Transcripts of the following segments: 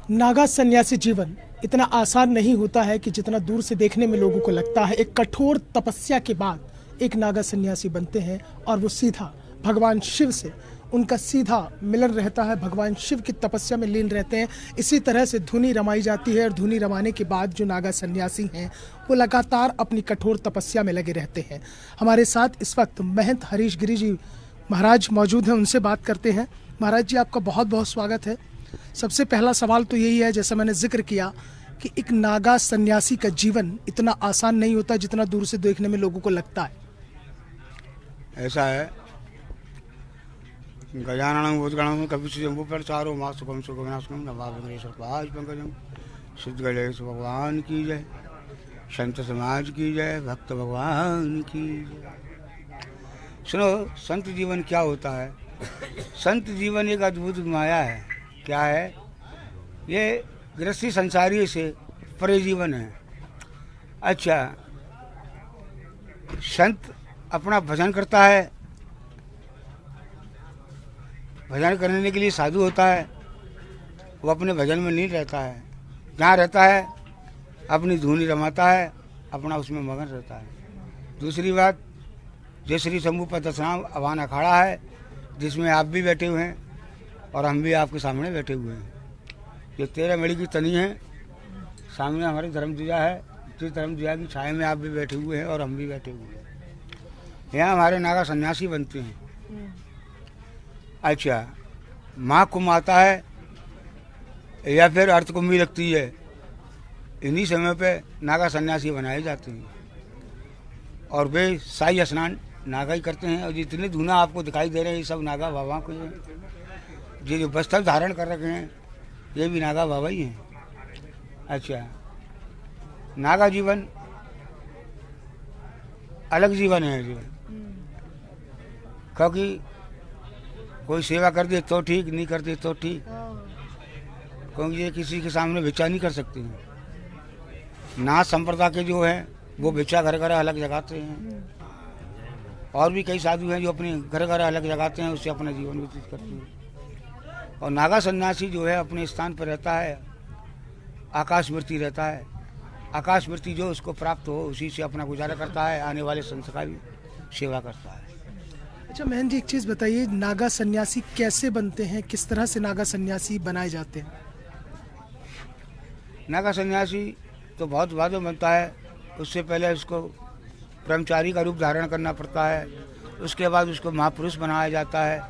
नागा सन्यासी जीवन इतना आसान नहीं होता है कि जितना दूर से देखने में लोगों को लगता है। एक कठोर तपस्या के बाद एक नागा सन्यासी बनते हैं और वो सीधा भगवान शिव से उनका सीधा मिलन रहता है, भगवान शिव की तपस्या में लीन रहते हैं। इसी तरह से धुनी रमाई जाती है और धुनी रमाने के बाद जो नागा सन्यासी हैं वो लगातार अपनी कठोर तपस्या में लगे रहते हैं। हमारे साथ इस वक्त महंत हरीश गिरी जी महाराज मौजूद हैं, उनसे बात करते हैं। महाराज जी, आपका बहुत बहुत स्वागत है। सबसे पहला सवाल तो यही है, जैसा मैंने जिक्र किया कि एक नागा सन्यासी का जीवन इतना आसान नहीं होता जितना दूर से देखने में लोगों को लगता है। ऐसा है, गजाननं भूतगणं कपिशंभुप्रचारो मां सुखम सुखविनाशनम नमामि वेंकटेश्वर पाद पंकजम। सिद्ध गणेश भगवान की जय, संत समाज की जय, भक्त भगवान की जय। सुनो, संत जीवन क्या होता है? संत जीवन एक अद्भुत माया है। क्या है ये? गृहस्थी संसारी से परे जीवन है। अच्छा, संत अपना भजन करता है, भजन करने के लिए साधु होता है, वो अपने भजन में नहीं रहता है। जहाँ रहता है अपनी धुनी रमाता है, अपना उसमें मगन रहता है। दूसरी बात, जय श्री शंभू पर दशनाम आह्वान अखाड़ा है, जिसमें आप भी बैठे हुए हैं और हम भी आपके सामने बैठे हुए हैं। ये 13 मणि की तनी है, सामने हमारी धर्मध्वजा है, जिस धर्मध्वजा की छाया में आप भी बैठे हुए हैं और हम भी बैठे हुए हैं। यहाँ हमारे नागा सन्यासी बनते हैं। अच्छा, माँ कुंभ आता है या फिर अर्थ कुंभी लगती है, इन्हीं समय पे नागा सन्यासी बनाए जाते हैं और वे शाही स्नान नागा ही करते हैं। और जितने धूना आपको दिखाई दे रहे हैं ये सब नागा बाबा के हैं। ये जो वस्त्र धारण कर रखे हैं ये भी नागा बाबा ही हैं। अच्छा, नागा जीवन अलग जीवन है जो, क्योंकि कोई सेवा कर दे तो ठीक, नहीं कर दे तो ठीक, क्योंकि ये किसी के सामने भिक्षा नहीं कर सकते हैं। नाथ संप्रदाय के जो हैं वो भिक्षा घर घर अलग जगाते हैं, और भी कई साधु हैं जो अपने घर घर अलग जगाते हैं, उससे अपना जीवन व्यतीत करते हैं। और नागा सन्यासी जो है अपने स्थान पर रहता है, आकाश वृत्ति रहता है। आकाश वृत्ति जो उसको प्राप्त हो उसी से अपना गुजारा करता है, आने वाले संस्कार की सेवा करता है। अच्छा महन जी, एक चीज़ बताइए, नागा सन्यासी कैसे बनते हैं, किस तरह से नागा सन्यासी बनाए जाते हैं? नागा सन्यासी तो बहुत बाद में बनता है। उससे पहले उसको ब्रह्मचारी का रूप धारण करना पड़ता है। उसके बाद उसको महापुरुष बनाया जाता है।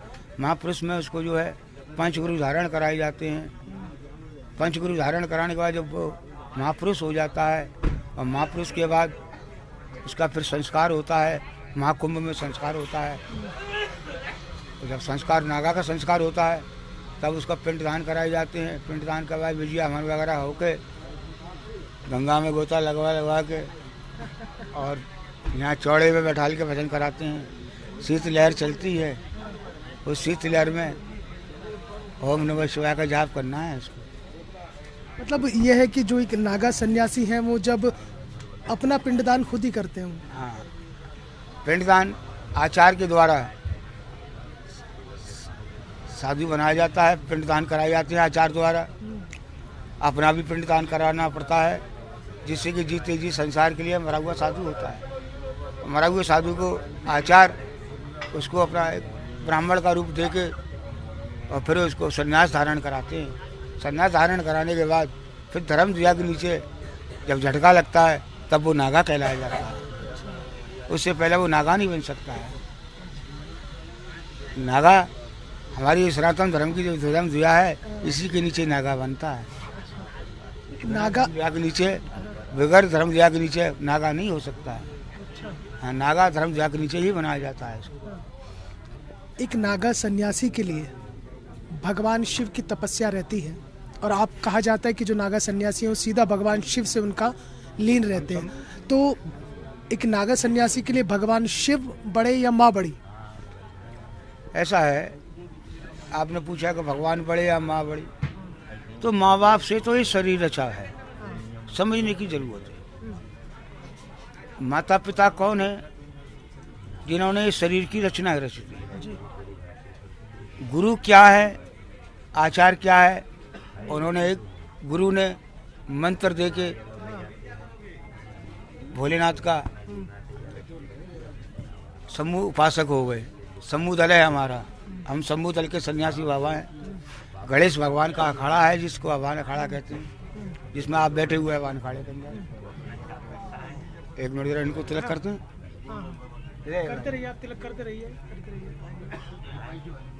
महापुरुष में उसको जो है पंचगुरु धारण कराए जाते हैं। पंचगुरु धारण कराने के बाद जब वो महापुरुष हो जाता है, और महापुरुष के बाद उसका फिर संस्कार होता है। महाकुंभ में संस्कार होता है। तो जब संस्कार नागा का संस्कार होता है तब उसका पिंडदान कराए जाते हैं। पिंडदान के बाद विजया हवन वगैरह होके गंगा में गोता लगवा के और यहाँ चौड़े में बैठाल के भजन कराते हैं। शीत लहर चलती है, उस शीत लहर में ओम नमः शिवाय का जाप करना है उसको। मतलब यह है कि जो एक नागा सन्यासी हैं वो जब अपना पिंडदान खुद ही करते हैं। हाँ, पिंडदान आचार के द्वारा साधु बनाया जाता है, पिंडदान कराए जाते हैं आचार द्वारा। अपना भी पिंडदान कराना पड़ता है, जिससे कि जीते जी संसार के लिए मरा हुआ साधु होता है। मरा हुए साधु को आचार उसको अपना एक ब्राह्मण का रूप दे के और फिर उसको संन्यास धारण कराते हैं। संन्यास धारण कराने के बाद फिर धर्मध्वजा के नीचे जब झटका लगता है तब वो नागा कहलाया जाता है। उससे पहले वो नागा नहीं बन सकता है। नागा हमारी सनातन धर्म की जो धर्मध्वजा है इसी के नीचे नागा बनता है। नागा के नीचे, बगैर धर्मध्वजा के नीचे नागा नहीं हो सकता है। हाँ, नागा धर्मध्वजा के नीचे ही बनाया जाता है इसको। एक नागा सन्यासी के लिए भगवान शिव की तपस्या रहती है, और आप कहा जाता है कि जो नागा सन्यासी हैं वो सीधा भगवान शिव से उनका लीन रहते हैं। तो एक नागा सन्यासी के लिए भगवान शिव बड़े या माँ बड़ी? ऐसा है, आपने पूछा कि भगवान बड़े या माँ बड़ी, तो माँ बाप से तो ये शरीर रचा है, समझने की जरूरत है। माता पिता कौन है? जिन्होंने इस शरीर की रचना रची थी। गुरु क्या है, आचार क्या है, उन्होंने एक गुरु ने मंत्र दे के भोलेनाथ का समूह उपासक हो गए। समूह दल है हमारा, हम समूह दल के सन्यासी बाबा हैं। गणेश भगवान का अखाड़ा है जिसको आह्वान अखाड़ा कहते हैं, जिसमें आप बैठे हुए आह्वान अखाड़े के अंदर। एक मिनट जरा इनको तिलक करते हैं। करते रहिए, आप तिलक करते रहिए।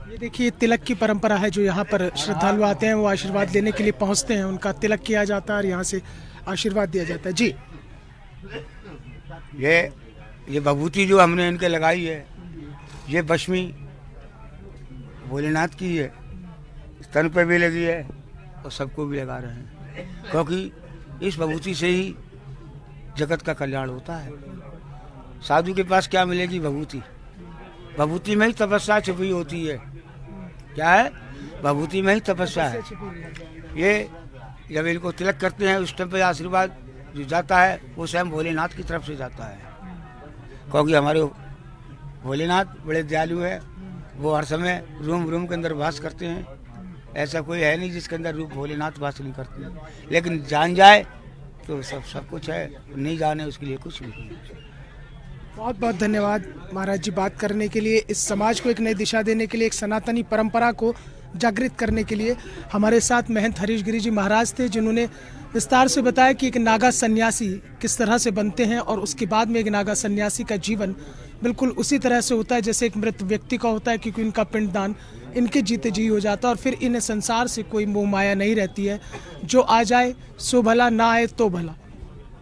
ये देखिए तिलक की परंपरा है, जो यहाँ पर श्रद्धालु आते हैं वो आशीर्वाद लेने के लिए पहुँचते हैं, उनका तिलक किया जाता है और यहाँ से आशीर्वाद दिया जाता है। जी, ये विभूति जो हमने इनके लगाई है, ये बशमी भोलेनाथ की है, तन पे भी लगी है और सबको भी लगा रहे हैं, क्योंकि इस विभूति से ही जगत का कल्याण होता है। साधु के पास क्या मिलेगी? विभूति। विभूति में ही तपस्या छिपी होती है। क्या है? विभूति में ही तपस्या है। ये जब इनको तिलक करते हैं उस टाइम पे आशीर्वाद जो जाता है वो स्वयं भोलेनाथ की तरफ से जाता है, क्योंकि हमारे भोलेनाथ बड़े दयालु है। वो हर समय रूम के अंदर वास करते हैं। ऐसा कोई है नहीं जिसके अंदर रूप भोलेनाथ वास नहीं करते हैं। लेकिन जान जाए तो सब कुछ है, नहीं जाने उसके लिए कुछ भी नहीं। बहुत बहुत धन्यवाद महाराज जी बात करने के लिए, इस समाज को एक नई दिशा देने के लिए, एक सनातनी परंपरा को जागृत करने के लिए। हमारे साथ महंत हरीश गिरी जी महाराज थे, जिन्होंने विस्तार से बताया कि एक नागा सन्यासी किस तरह से बनते हैं और उसके बाद में एक नागा सन्यासी का जीवन बिल्कुल उसी तरह से होता है जैसे एक मृत व्यक्ति का होता है, क्योंकि उनका पिंडदान इनके जीते जी हो जाता है और फिर इन्हें संसार से कोई मोह माया नहीं रहती है। जो आ जाए सो भला, ना आए तो भला।